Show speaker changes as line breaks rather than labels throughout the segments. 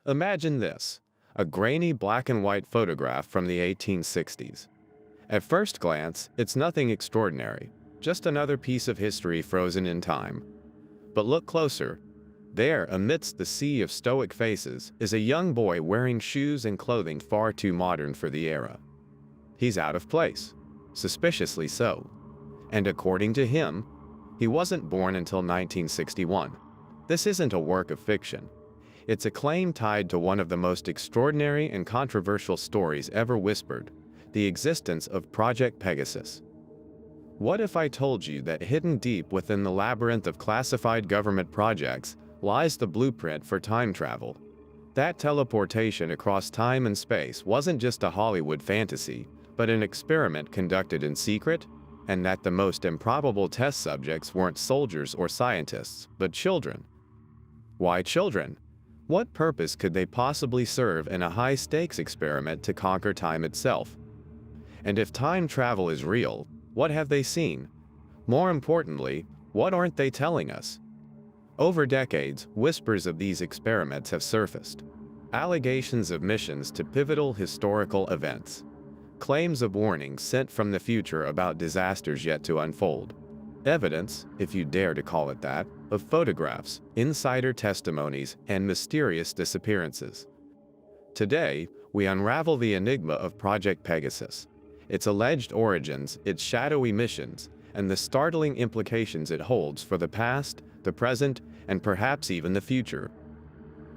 Imagine this, a grainy black and white photograph from the 1860s. At first glance, it's nothing extraordinary, just another piece of history frozen in time. But look closer. There, amidst the sea of stoic faces, is a young boy wearing shoes and clothing far too modern for the era. He's out of place, suspiciously so. And according to him, he wasn't born until 1961. This isn't a work of fiction. It's a claim tied to one of the most extraordinary and controversial stories ever whispered, the existence of Project Pegasus. What if I told you that hidden deep within the labyrinth of classified government projects lies the blueprint for time travel? That teleportation across time and space wasn't just a Hollywood fantasy, but an experiment conducted in secret, and that the most improbable test subjects weren't soldiers or scientists, but children. Why children? What purpose could they possibly serve in a high-stakes experiment to conquer time itself? And if time travel is real, what have they seen? More importantly, what aren't they telling us? Over decades, whispers of these experiments have surfaced. Allegations of missions to pivotal historical events. Claims of warnings sent from the future about disasters yet to unfold. Evidence, if you dare to call it that, of photographs, insider testimonies, and mysterious disappearances. Today, we unravel the enigma of Project Pegasus, its alleged origins, its shadowy missions, and the startling implications it holds for the past, the present, and perhaps even the future.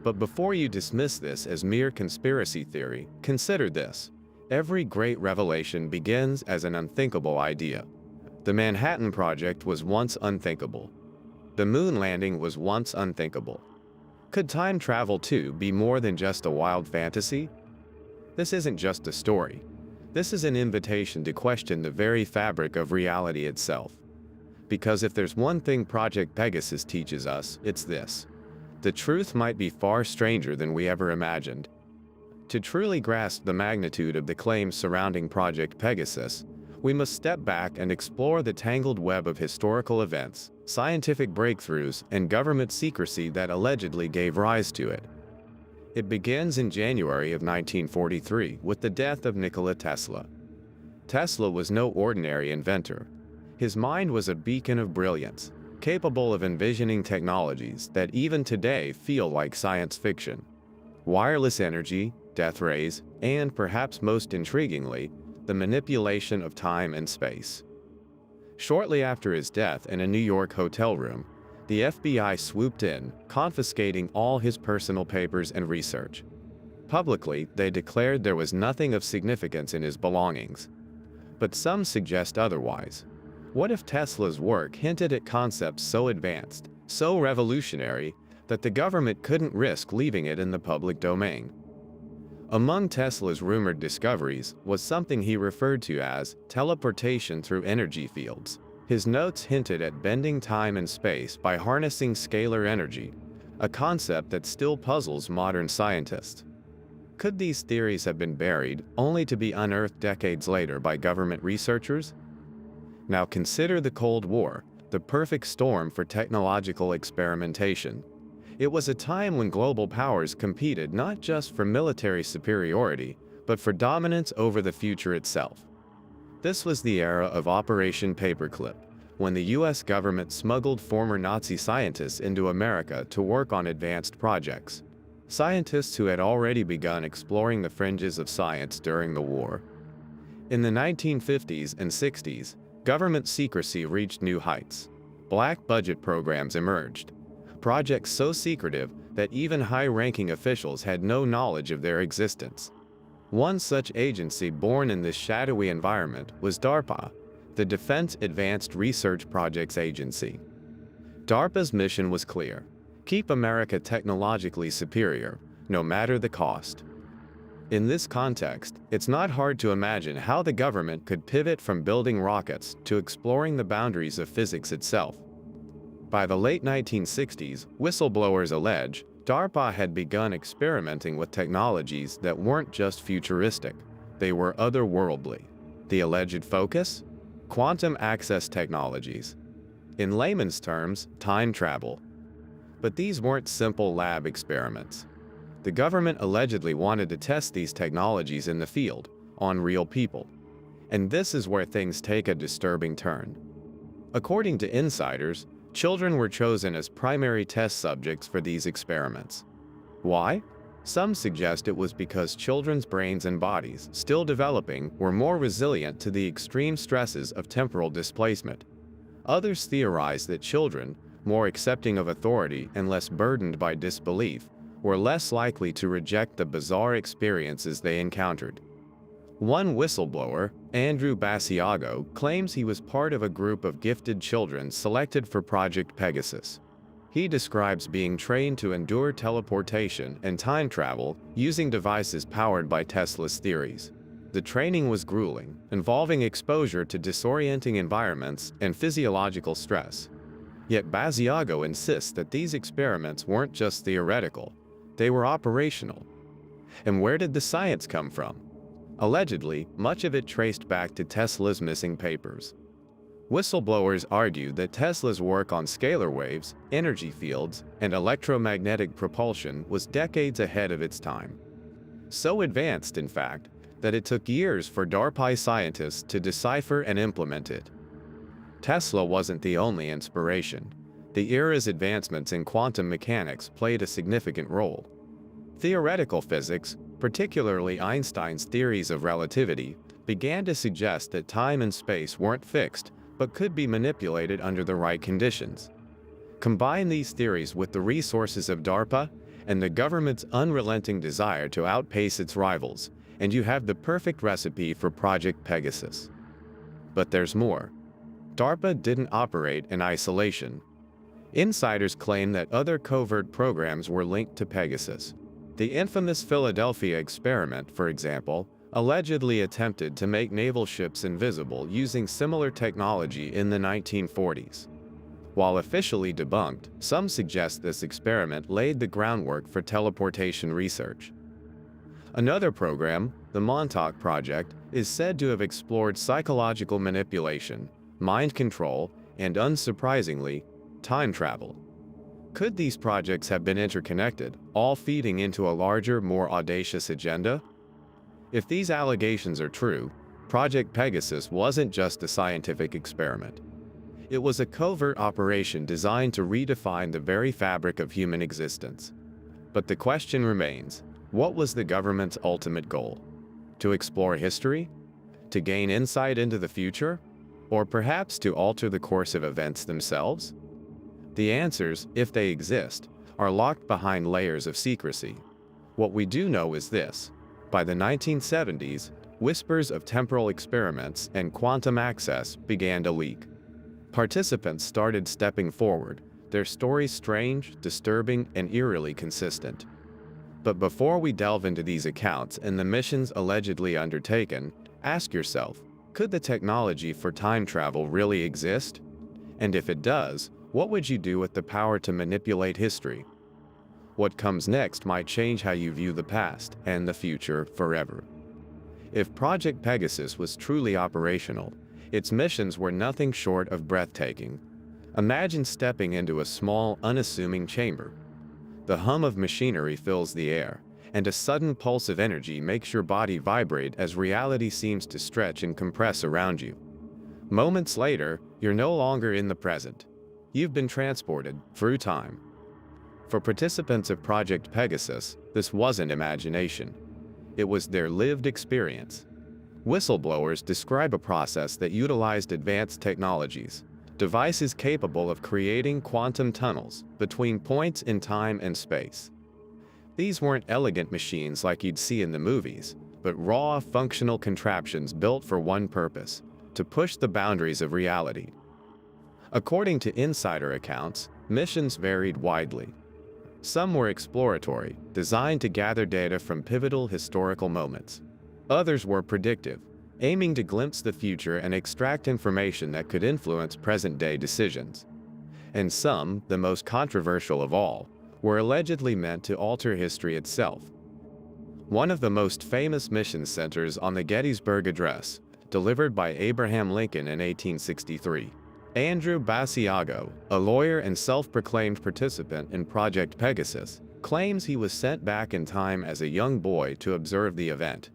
But before you dismiss this as mere conspiracy theory, consider this. Every great revelation begins as an unthinkable idea. The Manhattan Project was once unthinkable. The moon landing was once unthinkable. Could time travel too be more than just a wild fantasy? This isn't just a story. This is an invitation to question the very fabric of reality itself. Because if there's one thing Project Pegasus teaches us, it's this. The truth might be far stranger than we ever imagined. To truly grasp the magnitude of the claims surrounding Project Pegasus, we must step back and explore the tangled web of historical events, scientific breakthroughs, and government secrecy that allegedly gave rise to it. It begins in January of 1943 with the death of Nikola Tesla. Tesla was no ordinary inventor. His mind was a beacon of brilliance, capable of envisioning technologies that even today feel like science fiction. Wireless energy, death rays, and perhaps most intriguingly, the manipulation of time and space. Shortly after his death in a New York hotel room, the FBI swooped in, confiscating all his personal papers and research. Publicly, they declared there was nothing of significance in his belongings. But some suggest otherwise. What if Tesla's work hinted at concepts so advanced, so revolutionary, that the government couldn't risk leaving it in the public domain? Among Tesla's rumored discoveries was something he referred to as teleportation through energy fields. His notes hinted at bending time and space by harnessing scalar energy, a concept that still puzzles modern scientists. Could these theories have been buried, only to be unearthed decades later by government researchers? Now consider the Cold War, the perfect storm for technological experimentation. It was a time when global powers competed not just for military superiority, but for dominance over the future itself. This was the era of Operation Paperclip, when the US government smuggled former Nazi scientists into America to work on advanced projects. Scientists who had already begun exploring the fringes of science during the war. In the 1950s and 60s, government secrecy reached new heights. Black budget programs emerged. Projects so secretive that even high-ranking officials had no knowledge of their existence. One such agency born in this shadowy environment was DARPA, the Defense Advanced Research Projects Agency. DARPA's mission was clear: keep America technologically superior, no matter the cost. In this context, it's not hard to imagine how the government could pivot from building rockets to exploring the boundaries of physics itself. By the late 1960s, whistleblowers allege, DARPA had begun experimenting with technologies that weren't just futuristic, they were otherworldly. The alleged focus? Quantum access technologies. In layman's terms, time travel. But these weren't simple lab experiments. The government allegedly wanted to test these technologies in the field, on real people. And this is where things take a disturbing turn. According to insiders, children were chosen as primary test subjects for these experiments. Why? Some suggest it was because children's brains and bodies, still developing, were more resilient to the extreme stresses of temporal displacement. Others theorize that children, more accepting of authority and less burdened by disbelief, were less likely to reject the bizarre experiences they encountered. One whistleblower, Andrew Basiago, claims he was part of a group of gifted children selected for Project Pegasus. He describes being trained to endure teleportation and time travel using devices powered by Tesla's theories. The training was grueling, involving exposure to disorienting environments and physiological stress. Yet Basiago insists that these experiments weren't just theoretical, they were operational. And where did the science come from? Allegedly, much of it traced back to Tesla's missing papers. Whistleblowers argue that Tesla's work on scalar waves, energy fields, and electromagnetic propulsion was decades ahead of its time. So advanced, in fact, that it took years for DARPA scientists to decipher and implement it. Tesla wasn't the only inspiration. The era's advancements in quantum mechanics played a significant role. Theoretical physics, particularly Einstein's theories of relativity, began to suggest that time and space weren't fixed, but could be manipulated under the right conditions. Combine these theories with the resources of DARPA and the government's unrelenting desire to outpace its rivals, and you have the perfect recipe for Project Pegasus. But there's more. DARPA didn't operate in isolation. Insiders claim that other covert programs were linked to Pegasus. The infamous Philadelphia experiment, for example, allegedly attempted to make naval ships invisible using similar technology in the 1940s. While officially debunked, some suggest this experiment laid the groundwork for teleportation research. Another program, the Montauk Project, is said to have explored psychological manipulation, mind control, and unsurprisingly, time travel. Could these projects have been interconnected, all feeding into a larger, more audacious agenda? If these allegations are true, Project Pegasus wasn't just a scientific experiment. It was a covert operation designed to redefine the very fabric of human existence. But the question remains, what was the government's ultimate goal? To explore history? To gain insight into the future? Or perhaps to alter the course of events themselves? The answers, if they exist, are locked behind layers of secrecy. What we do know is this. By the 1970s, whispers of temporal experiments and quantum access began to leak. Participants started stepping forward, their stories strange, disturbing, and eerily consistent. But before we delve into these accounts and the missions allegedly undertaken, ask yourself, could the technology for time travel really exist? And if it does, what would you do with the power to manipulate history? What comes next might change how you view the past and the future forever. If Project Pegasus was truly operational, its missions were nothing short of breathtaking. Imagine stepping into a small, unassuming chamber. The hum of machinery fills the air, and a sudden pulse of energy makes your body vibrate as reality seems to stretch and compress around you. Moments later, you're no longer in the present. You've been transported through time. For participants of Project Pegasus, this wasn't imagination. It was their lived experience. Whistleblowers describe a process that utilized advanced technologies, devices capable of creating quantum tunnels between points in time and space. These weren't elegant machines like you'd see in the movies, but raw, functional contraptions built for one purpose: to push the boundaries of reality. According to insider accounts, missions varied widely. Some were exploratory, designed to gather data from pivotal historical moments. Others were predictive, aiming to glimpse the future and extract information that could influence present-day decisions. And some, the most controversial of all, were allegedly meant to alter history itself. One of the most famous mission centers on the Gettysburg Address, delivered by Abraham Lincoln in 1863. Andrew Basiago, a lawyer and self-proclaimed participant in Project Pegasus, claims he was sent back in time as a young boy to observe the event.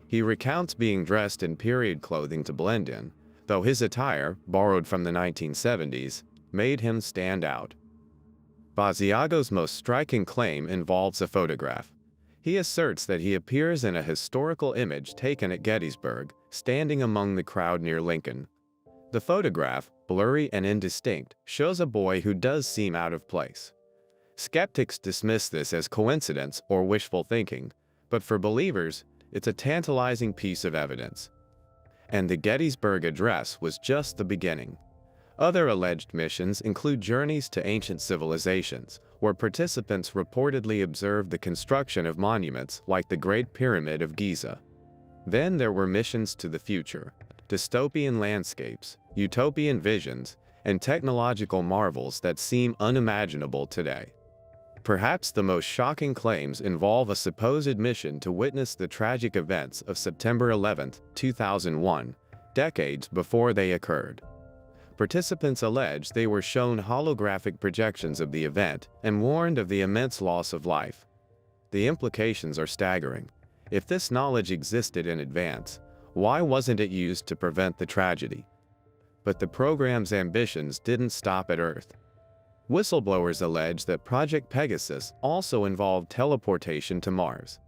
He recounts being dressed in period clothing to blend in, though his attire, borrowed from the 1970s, made him stand out. Basiago's most striking claim involves a photograph. He asserts that he appears in a historical image taken at Gettysburg, standing among the crowd near Lincoln. The photograph, blurry and indistinct, shows a boy who does seem out of place. Skeptics dismiss this as coincidence or wishful thinking, but for believers, it's a tantalizing piece of evidence. And the Gettysburg Address was just the beginning. Other alleged missions include journeys to ancient civilizations, where participants reportedly observed the construction of monuments like the Great Pyramid of Giza. Then there were missions to the future, dystopian landscapes, utopian visions, and technological marvels that seem unimaginable today. Perhaps the most shocking claims involve a supposed mission to witness the tragic events of September 11, 2001, decades before they occurred. Participants allege they were shown holographic projections of the event and warned of the immense loss of life. The implications are staggering. If this knowledge existed in advance, why wasn't it used to prevent the tragedy? But the program's ambitions didn't stop at Earth. Whistleblowers allege that Project Pegasus also involved teleportation to Mars.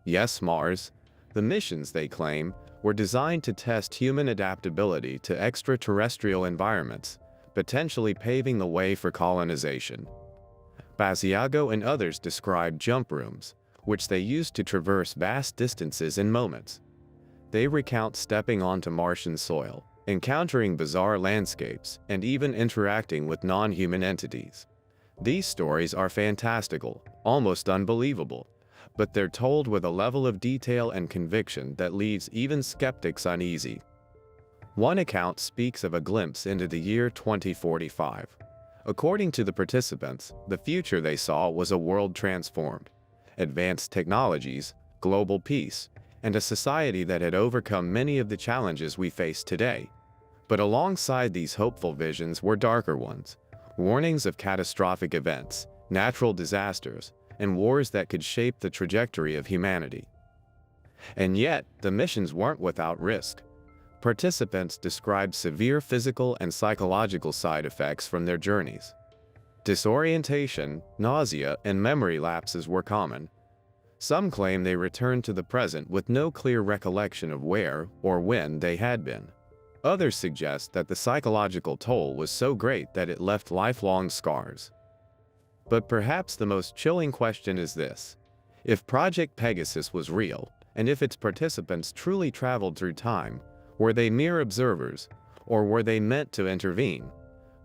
Yes, Mars. The missions, they claim, were designed to test human adaptability to extraterrestrial environments, potentially paving the way for colonization. Basiago and others describe jump rooms, which they used to traverse vast distances in moments. They recount stepping onto Martian soil, encountering bizarre landscapes, and even interacting with non-human entities. These stories are fantastical, almost unbelievable, but they're told with a level of detail and conviction that leaves even skeptics uneasy. One account speaks of a glimpse into the year 2045. According to the participants, the future they saw was a world transformed, advanced technologies, global peace, and a society that had overcome many of the challenges we face today. But alongside these hopeful visions were darker ones, warnings of catastrophic events, natural disasters, and wars that could shape the trajectory of humanity. And yet, the missions weren't without risk. Participants described severe physical and psychological side effects from their journeys. Disorientation, nausea, and memory lapses were common. Some claim they returned to the present with no clear recollection of where or when they had been. Others suggest that the psychological toll was so great that it left lifelong scars. But perhaps the most chilling question is this: if Project Pegasus was real, and if its participants truly traveled through time, were they mere observers, or were they meant to intervene?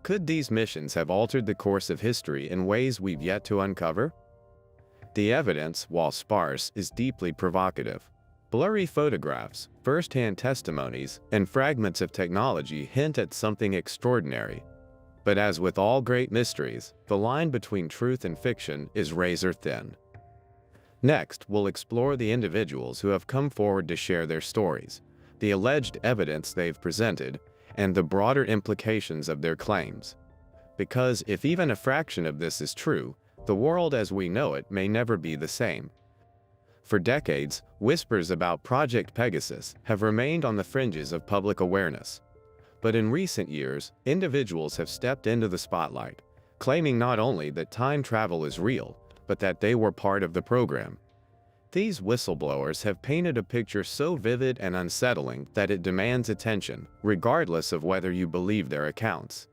Could these missions have altered the course of history in ways we've yet to uncover? The evidence, while sparse, is deeply provocative. Blurry photographs, first-hand testimonies, and fragments of technology hint at something extraordinary. But as with all great mysteries, the line between truth and fiction is razor thin. Next, we'll explore the individuals who have come forward to share their stories, the alleged evidence they've presented, and the broader implications of their claims. Because if even a fraction of this is true, the world as we know it may never be the same. For decades, whispers about Project Pegasus have remained on the fringes of public awareness. But in recent years, individuals have stepped into the spotlight, claiming not only that time travel is real, but that they were part of the program. These whistleblowers have painted a picture so vivid and unsettling that it demands attention, regardless of whether you believe their accounts.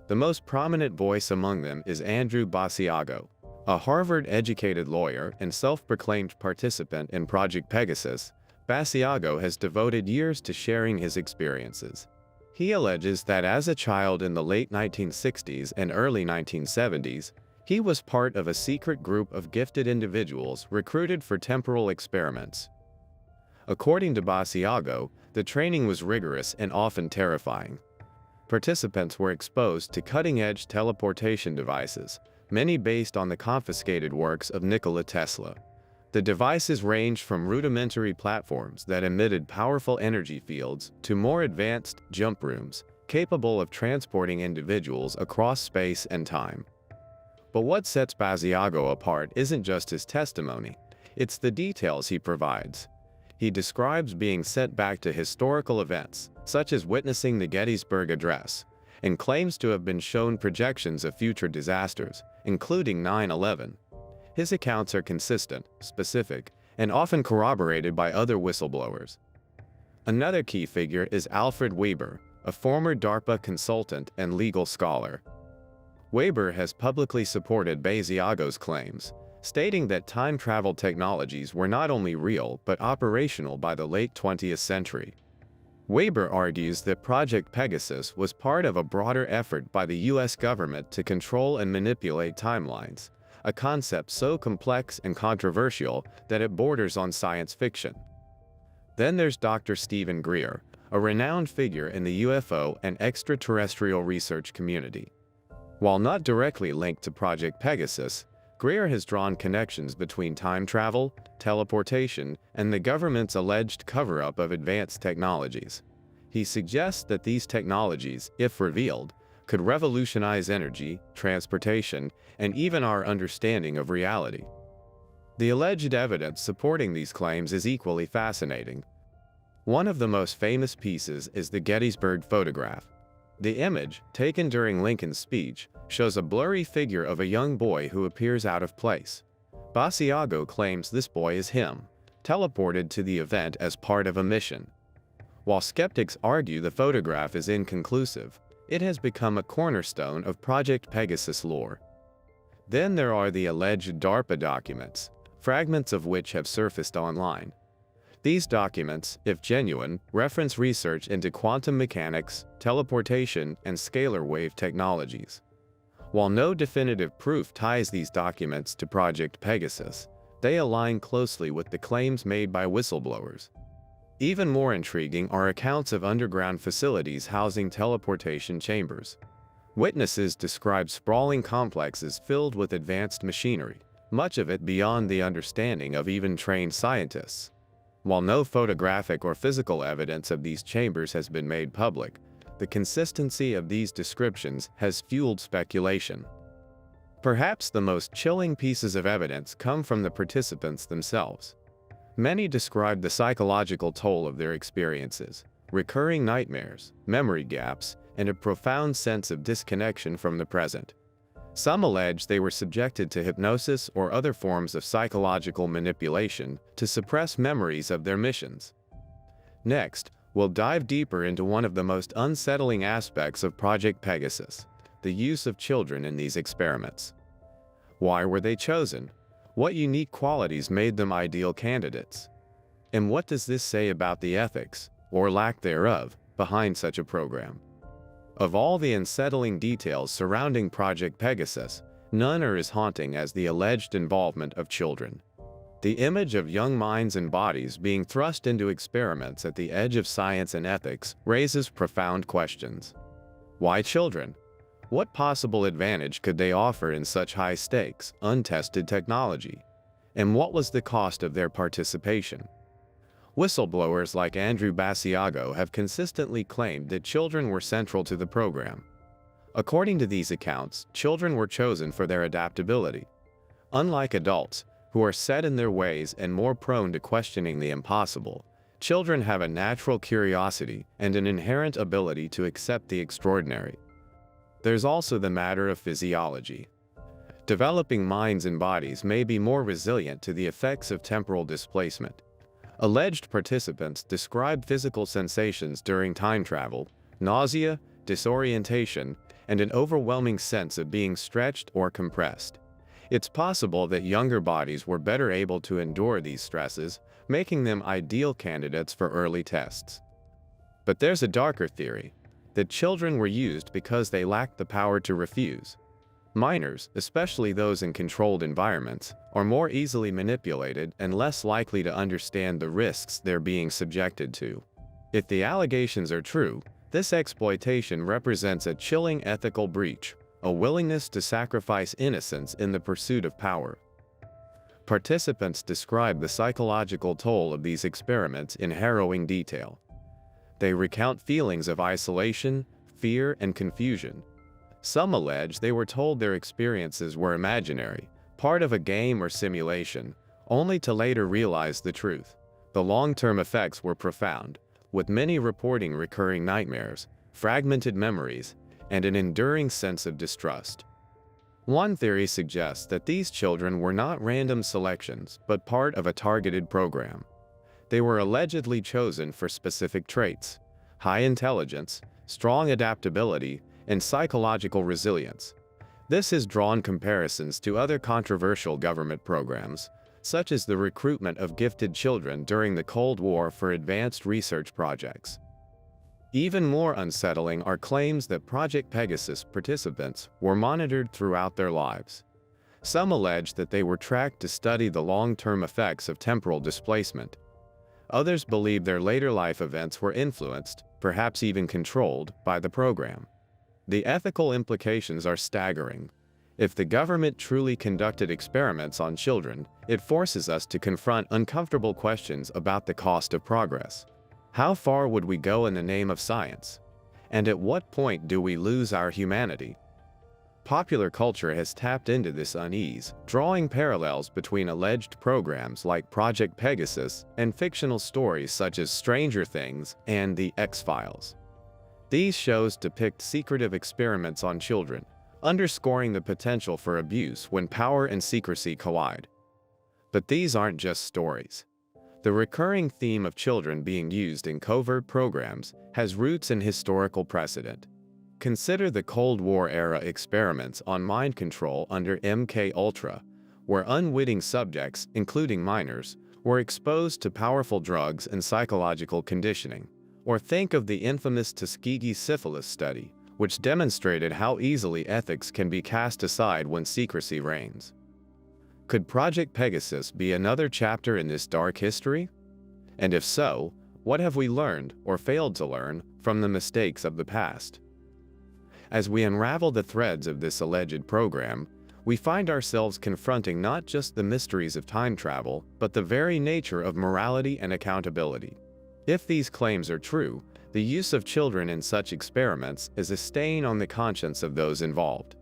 The most prominent voice among them is Andrew Basiago, a Harvard-educated lawyer and self-proclaimed participant in Project Pegasus. Basiago has devoted years to sharing his experiences. He alleges that as a child in the late 1960s and early 1970s, he was part of a secret group of gifted individuals recruited for temporal experiments. According to Basiago, the training was rigorous and often terrifying. Participants were exposed to cutting-edge teleportation devices, many based on the confiscated works of Nikola Tesla. The devices ranged from rudimentary platforms that emitted powerful energy fields to more advanced jump rooms, capable of transporting individuals across space and time. But what sets Basiago apart isn't just his testimony, it's the details he provides. He describes being sent back to historical events, such as witnessing the Gettysburg Address, and claims to have been shown projections of future disasters, including 9/11. His accounts are consistent, specific, and often corroborated by other whistleblowers. Another key figure is Alfred Weber, a former DARPA consultant and legal scholar. Weber has publicly supported Basiago's claims, stating that time travel technologies were not only real but operational by the late 20th century. Weber argues that Project Pegasus was part of a broader effort by the US government to control and manipulate timelines, a concept so complex and controversial that it borders on science fiction. Then there's Dr. Stephen Greer, a renowned figure in the UFO and extraterrestrial research community. While not directly linked to Project Pegasus, Greer has drawn connections between time travel, teleportation, and the government's alleged cover-up of advanced technologies. He suggests that these technologies, if revealed, could revolutionize energy, transportation, and even our understanding of reality. The alleged evidence supporting these claims is equally fascinating. One of the most famous pieces is the Gettysburg photograph. The image, taken during Lincoln's speech, shows a blurry figure of a young boy who appears out of place. Basiago claims this boy is him, teleported to the event as part of a mission. While skeptics argue the photograph is inconclusive, it has become a cornerstone of Project Pegasus lore. Then there are the alleged DARPA documents, fragments of which have surfaced online. These documents, if genuine, reference research into quantum mechanics, teleportation, and scalar wave technologies. While no definitive proof ties these documents to Project Pegasus, they align closely with the claims made by whistleblowers. Even more intriguing are accounts of underground facilities housing teleportation chambers. Witnesses describe sprawling complexes filled with advanced machinery, much of it beyond the understanding of even trained scientists. While no photographic or physical evidence of these chambers has been made public, the consistency of these descriptions has fueled speculation. Perhaps the most chilling pieces of evidence come from the participants themselves. Many describe the psychological toll of their experiences, recurring nightmares, memory gaps, and a profound sense of disconnection from the present. Some allege they were subjected to hypnosis or other forms of psychological manipulation to suppress memories of their missions. Next, we'll dive deeper into one of the most unsettling aspects of Project Pegasus, the use of children in these experiments. Why were they chosen? What unique qualities made them ideal candidates? And what does this say about the ethics, or lack thereof, behind such a program? Of all the unsettling details surrounding Project Pegasus, none are as haunting as the alleged involvement of children. The image of young minds and bodies being thrust into experiments at the edge of science and ethics raises profound questions. Why children? What possible advantage could they offer in such high-stakes, untested technology? And what was the cost of their participation? Whistleblowers like Andrew Basiago have consistently claimed that children were central to the program. According to these accounts, children were chosen for their adaptability. Unlike adults, who are set in their ways and more prone to questioning the impossible, children have a natural curiosity and an inherent ability to accept the extraordinary. There's also the matter of physiology. Developing minds and bodies may be more resilient to the effects of temporal displacement. Alleged participants describe physical sensations during time travel, nausea, disorientation, and an overwhelming sense of being stretched or compressed. It's possible that younger bodies were better able to endure these stresses, making them ideal candidates for early tests. But there's a darker theory, that children were used because they lacked the power to refuse. Minors, especially those in controlled environments, are more easily manipulated and less likely to understand the risks they're being subjected to. If the allegations are true, this exploitation represents a chilling ethical breach, a willingness to sacrifice innocence in the pursuit of power. Participants describe the psychological toll of these experiments in harrowing detail. They recount feelings of isolation, fear, and confusion. Some allege they were told their experiences were imaginary, part of a game or simulation, only to later realize the truth. The long-term effects were profound, with many reporting recurring nightmares, fragmented memories, and an enduring sense of distrust. One theory suggests that these children were not random selections, but part of a targeted program. They were allegedly chosen for specific traits: high intelligence, strong adaptability, and psychological resilience. This has drawn comparisons to other controversial government programs, such as the recruitment of gifted children during the Cold War for advanced research projects. Even more unsettling are claims that Project Pegasus participants were monitored throughout their lives. Some allege that they were tracked to study the long-term effects of temporal displacement. Others believe their later life events were influenced, perhaps even controlled, by the program. The ethical implications are staggering. If the government truly conducted experiments on children, it forces us to confront uncomfortable questions about the cost of progress. How far would we go in the name of science? And at what point do we lose our humanity? Popular culture has tapped into this unease, drawing parallels between alleged programs like Project Pegasus and fictional stories such as Stranger Things and The X-Files. These shows depict secretive experiments on children, underscoring the potential for abuse when power and secrecy collide. But these aren't just stories. The recurring theme of children being used in covert programs has roots in historical precedent. Consider the Cold War-era experiments on mind control under MK-Ultra, where unwitting subjects, including minors, were exposed to powerful drugs and psychological conditioning. Or think of the infamous Tuskegee syphilis study, which demonstrated how easily ethics can be cast aside when secrecy reigns. Could Project Pegasus be another chapter in this dark history? And if so, what have we learned, or failed to learn, from the mistakes of the past? As we unravel the threads of this alleged program, we find ourselves confronting not just the mysteries of time travel, but the very nature of morality and accountability. If these claims are true, the use of children in such experiments is a stain on the conscience of those involved.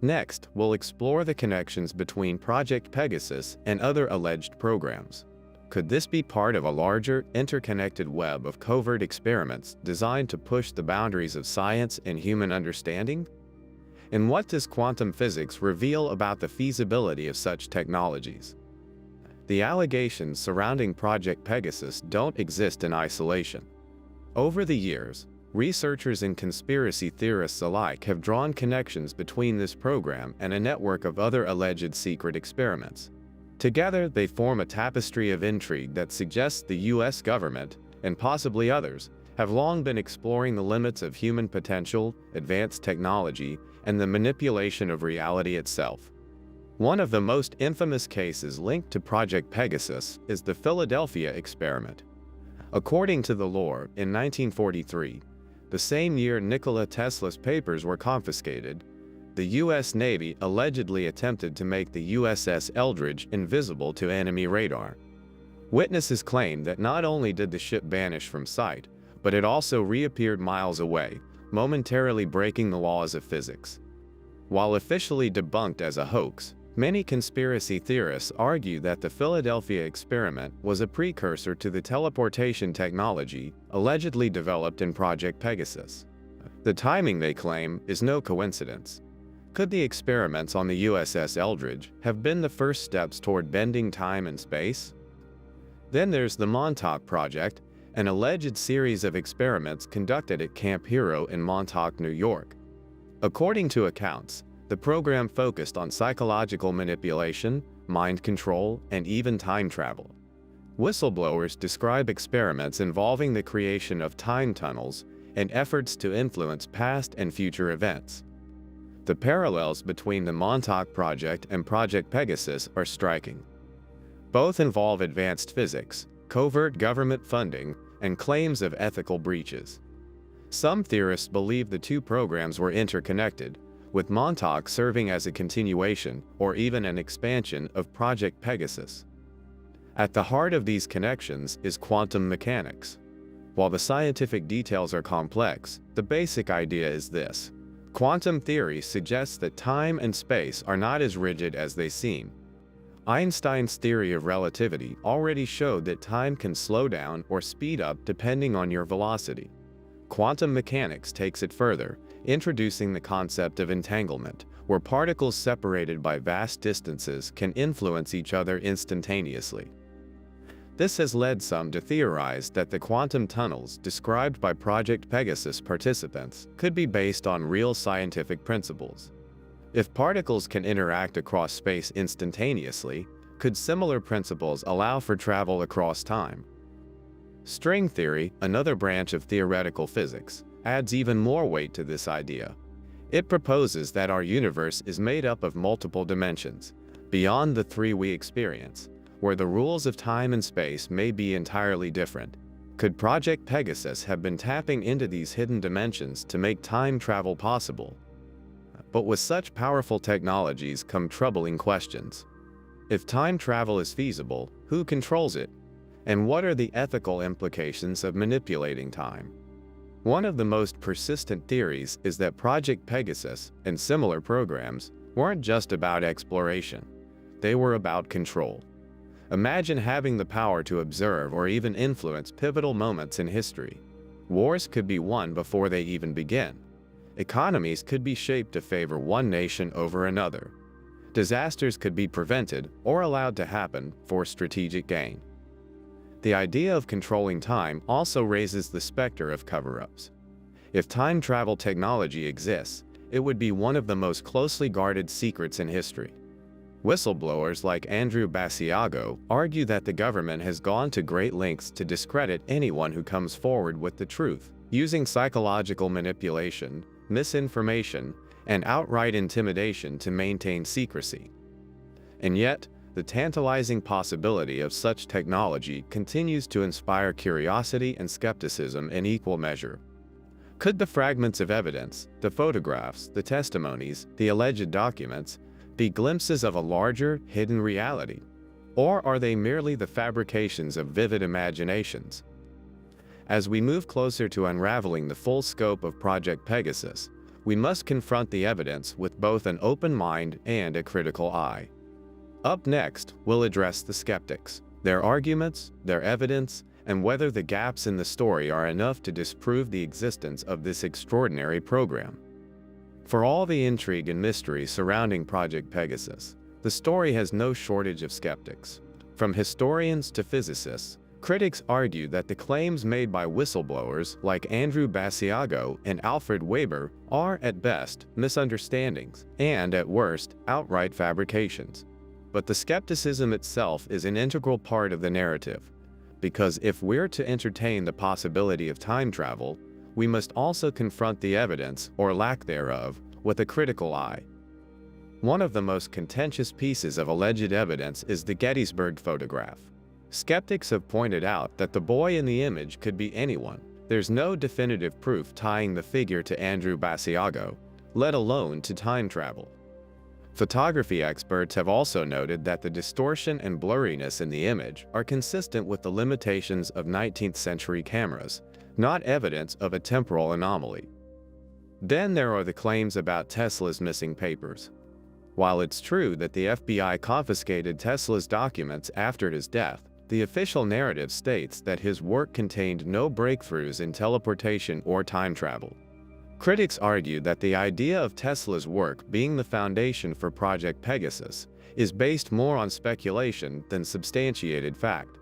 Next, we'll explore the connections between Project Pegasus and other alleged programs. Could this be part of a larger, interconnected web of covert experiments designed to push the boundaries of science and human understanding? And what does quantum physics reveal about the feasibility of such technologies? The allegations surrounding Project Pegasus don't exist in isolation. Over the years, researchers and conspiracy theorists alike have drawn connections between this program and a network of other alleged secret experiments. Together, they form a tapestry of intrigue that suggests the US government, and possibly others, have long been exploring the limits of human potential, advanced technology, and the manipulation of reality itself. One of the most infamous cases linked to Project Pegasus is the Philadelphia experiment. According to the lore, in 1943, the same year Nikola Tesla's papers were confiscated, the U.S. Navy allegedly attempted to make the USS Eldridge invisible to enemy radar. Witnesses claim that not only did the ship vanish from sight, but it also reappeared miles away, momentarily breaking the laws of physics. While officially debunked as a hoax, many conspiracy theorists argue that the Philadelphia experiment was a precursor to the teleportation technology allegedly developed in Project Pegasus. The timing, they claim, is no coincidence. Could the experiments on the USS Eldridge have been the first steps toward bending time and space? Then there's the Montauk Project, an alleged series of experiments conducted at Camp Hero in Montauk, New York. According to accounts, the program focused on psychological manipulation, mind control, and even time travel. Whistleblowers describe experiments involving the creation of time tunnels and efforts to influence past and future events. The parallels between the Montauk Project and Project Pegasus are striking. Both involve advanced physics, covert government funding, and claims of ethical breaches. Some theorists believe the two programs were interconnected, with Montauk serving as a continuation or even an expansion of Project Pegasus. At the heart of these connections is quantum mechanics. While the scientific details are complex, the basic idea is this: Quantum theory suggests that time and space are not as rigid as they seem. Einstein's theory of relativity already showed that time can slow down or speed up depending on your velocity. Quantum mechanics takes it further, introducing the concept of entanglement, where particles separated by vast distances can influence each other instantaneously. This has led some to theorize that the quantum tunnels described by Project Pegasus participants could be based on real scientific principles. If particles can interact across space instantaneously, could similar principles allow for travel across time? String theory, another branch of theoretical physics, adds even more weight to this idea. It proposes that our universe is made up of multiple dimensions, beyond the three we experience, where the rules of time and space may be entirely different. Could Project Pegasus have been tapping into these hidden dimensions to make time travel possible? But with such powerful technologies come troubling questions. If time travel is feasible, who controls it? And what are the ethical implications of manipulating time? One of the most persistent theories is that Project Pegasus and similar programs weren't just about exploration. They were about control. Imagine having the power to observe or even influence pivotal moments in history. Wars could be won before they even begin. Economies could be shaped to favor one nation over another. Disasters could be prevented or allowed to happen for strategic gain. The idea of controlling time also raises the specter of cover-ups. If time travel technology exists, it would be one of the most closely guarded secrets in history. Whistleblowers like Andrew Basiago argue that the government has gone to great lengths to discredit anyone who comes forward with the truth, using psychological manipulation, misinformation, and outright intimidation to maintain secrecy. And yet, the tantalizing possibility of such technology continues to inspire curiosity and skepticism in equal measure. Could the fragments of evidence, the photographs, the testimonies, the alleged documents, be glimpses of a larger, hidden reality? Or are they merely the fabrications of vivid imaginations? As we move closer to unraveling the full scope of Project Pegasus, we must confront the evidence with both an open mind and a critical eye. Up next, we'll address the skeptics, their arguments, their evidence, and whether the gaps in the story are enough to disprove the existence of this extraordinary program. For all the intrigue and mystery surrounding Project Pegasus, the story has no shortage of skeptics. From historians to physicists, critics argue that the claims made by whistleblowers like Andrew Basiago and Alfred Weber are, at best, misunderstandings, and at worst, outright fabrications. But the skepticism itself is an integral part of the narrative, because if we're to entertain the possibility of time travel, we must also confront the evidence, or lack thereof, with a critical eye. One of the most contentious pieces of alleged evidence is the Gettysburg photograph. Skeptics have pointed out that the boy in the image could be anyone. There's no definitive proof tying the figure to Andrew Basiago, let alone to time travel. Photography experts have also noted that the distortion and blurriness in the image are consistent with the limitations of 19th century cameras, not evidence of a temporal anomaly. Then there are the claims about Tesla's missing papers. While it's true that the FBI confiscated Tesla's documents after his death, the official narrative states that his work contained no breakthroughs in teleportation or time travel. Critics argue that the idea of Tesla's work being the foundation for Project Pegasus is based more on speculation than substantiated fact.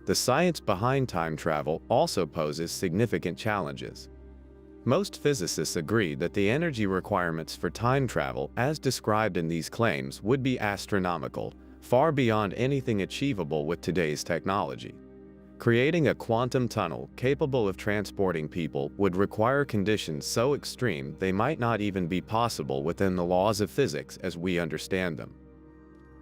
The science behind time travel also poses significant challenges. Most physicists agree that the energy requirements for time travel, as described in these claims, would be astronomical, far beyond anything achievable with today's technology. Creating a quantum tunnel capable of transporting people would require conditions so extreme they might not even be possible within the laws of physics as we understand them.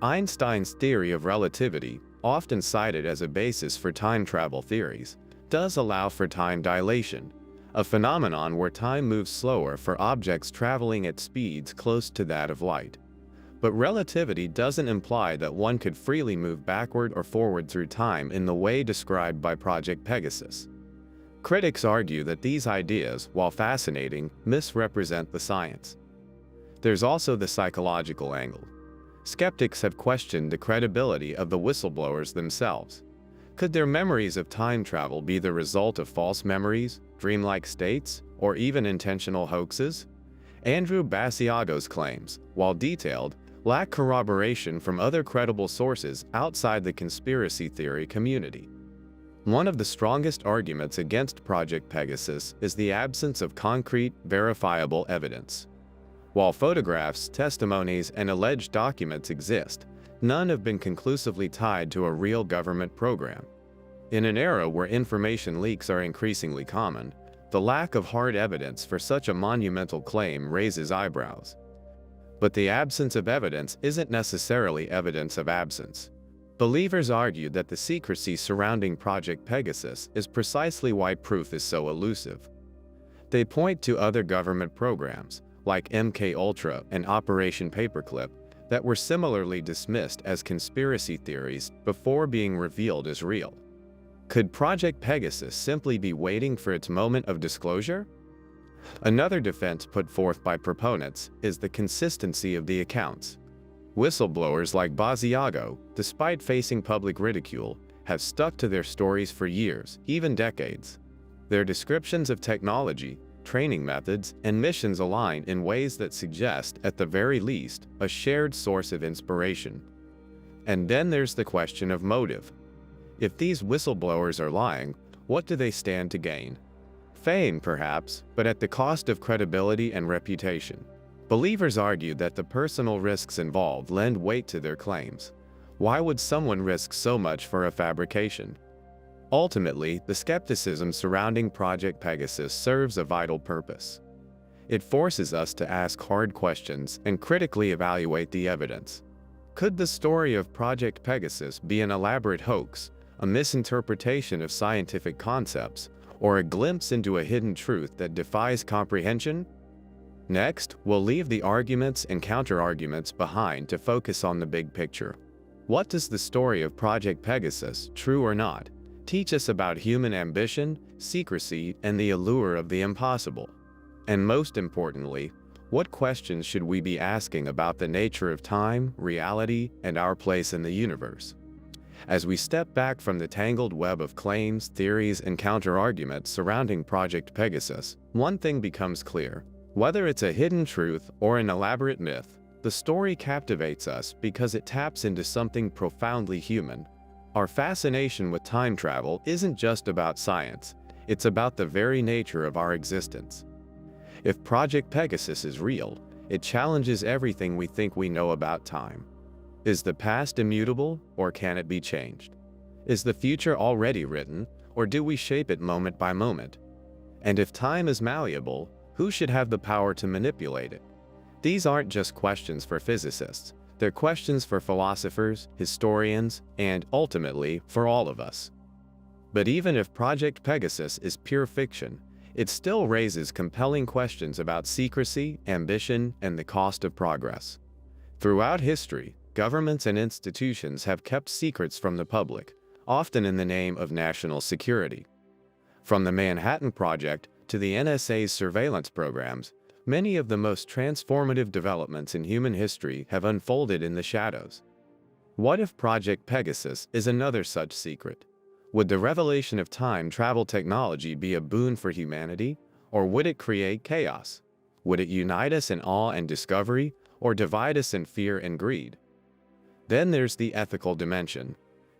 Einstein's theory of relativity, often cited as a basis for time travel theories, does allow for time dilation, a phenomenon where time moves slower for objects traveling at speeds close to that of light. But relativity doesn't imply that one could freely move backward or forward through time in the way described by Project Pegasus. Critics argue that these ideas, while fascinating, misrepresent the science. There's also the psychological angle. Skeptics have questioned the credibility of the whistleblowers themselves. Could their memories of time travel be the result of false memories, dreamlike states, or even intentional hoaxes? Andrew Basiago's claims, while detailed, lack corroboration from other credible sources outside the conspiracy theory community. One of the strongest arguments against Project Pegasus is the absence of concrete, verifiable evidence. While photographs, testimonies, and alleged documents exist, none have been conclusively tied to a real government program. In an era where information leaks are increasingly common, the lack of hard evidence for such a monumental claim raises eyebrows. But the absence of evidence isn't necessarily evidence of absence. Believers argue that the secrecy surrounding Project Pegasus is precisely why proof is so elusive. They point to other government programs, like MKUltra and Operation Paperclip, that were similarly dismissed as conspiracy theories before being revealed as real. Could Project Pegasus simply be waiting for its moment of disclosure? Another defense put forth by proponents is the consistency of the accounts. Whistleblowers like Basiago, despite facing public ridicule, have stuck to their stories for years, even decades. Their descriptions of technology, training methods, and missions align in ways that suggest, at the very least, a shared source of inspiration. And then there's the question of motive. If these whistleblowers are lying, what do they stand to gain? Fame, perhaps, but at the cost of credibility and reputation. Believers argue that the personal risks involved lend weight to their claims. Why would someone risk so much for a fabrication? Ultimately, the skepticism surrounding Project Pegasus serves a vital purpose. It forces us to ask hard questions and critically evaluate the evidence. Could the story of Project Pegasus be an elaborate hoax, a misinterpretation of scientific concepts, or a glimpse into a hidden truth that defies comprehension? Next, we'll leave the arguments and counter-arguments behind to focus on the big picture. What does the story of Project Pegasus, true or not, teach us about human ambition, secrecy, and the allure of the impossible? And most importantly, what questions should we be asking about the nature of time, reality, and our place in the universe? As we step back from the tangled web of claims, theories, and counter-arguments surrounding Project Pegasus, one thing becomes clear. Whether it's a hidden truth or an elaborate myth, the story captivates us because it taps into something profoundly human. Our fascination with time travel isn't just about science, it's about the very nature of our existence. If Project Pegasus is real, it challenges everything we think we know about time. Is the past immutable, or can it be changed? Is the future already written, or do we shape it moment by moment? And if time is malleable, who should have the power to manipulate it? These aren't just questions for physicists. They're questions for philosophers, historians, and, ultimately, for all of us. But even if Project Pegasus is pure fiction, it still raises compelling questions about secrecy, ambition, and the cost of progress. Throughout history, governments and institutions have kept secrets from the public, often in the name of national security. From the Manhattan Project to the NSA's surveillance programs, many of the most transformative developments in human history have unfolded in the shadows. What if Project Pegasus is another such secret? Would the revelation of time travel technology be a boon for humanity, or would it create chaos? Would it unite us in awe and discovery, or divide us in fear and greed? Then there's the ethical dimension.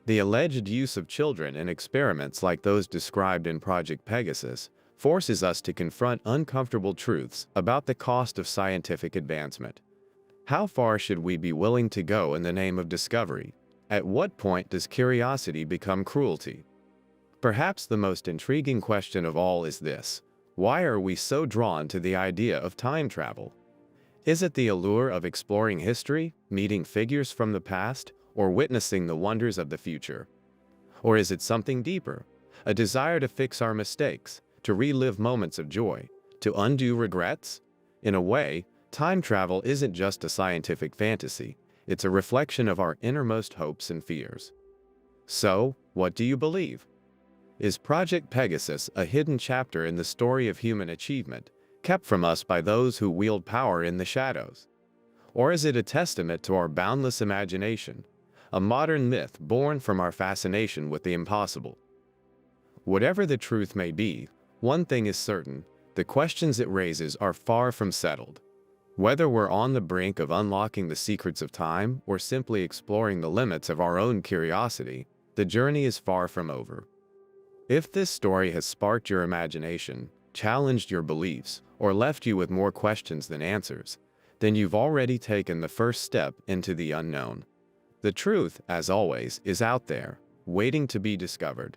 The alleged use of children in experiments like those described in Project Pegasus forces us to confront uncomfortable truths about the cost of scientific advancement. How far should we be willing to go in the name of discovery? At what point does curiosity become cruelty? Perhaps the most intriguing question of all is this: why are we so drawn to the idea of time travel? Is it the allure of exploring history, meeting figures from the past, or witnessing the wonders of the future? Or is it something deeper, a desire to fix our mistakes, to relive moments of joy, to undo regrets? In a way, time travel isn't just a scientific fantasy, it's a reflection of our innermost hopes and fears. So, what do you believe? Is Project Pegasus a hidden chapter in the story of human achievement, kept from us by those who wield power in the shadows? Or is it a testament to our boundless imagination, a modern myth born from our fascination with the impossible? Whatever the truth may be, one thing is certain: the questions it raises are far from settled. Whether we're on the brink of unlocking the secrets of time or simply exploring the limits of our own curiosity, the journey is far from over. If this story has sparked your imagination, challenged your beliefs, or left you with more questions than answers, then you've already taken the first step into the unknown. The truth, as always, is out there, waiting to be discovered.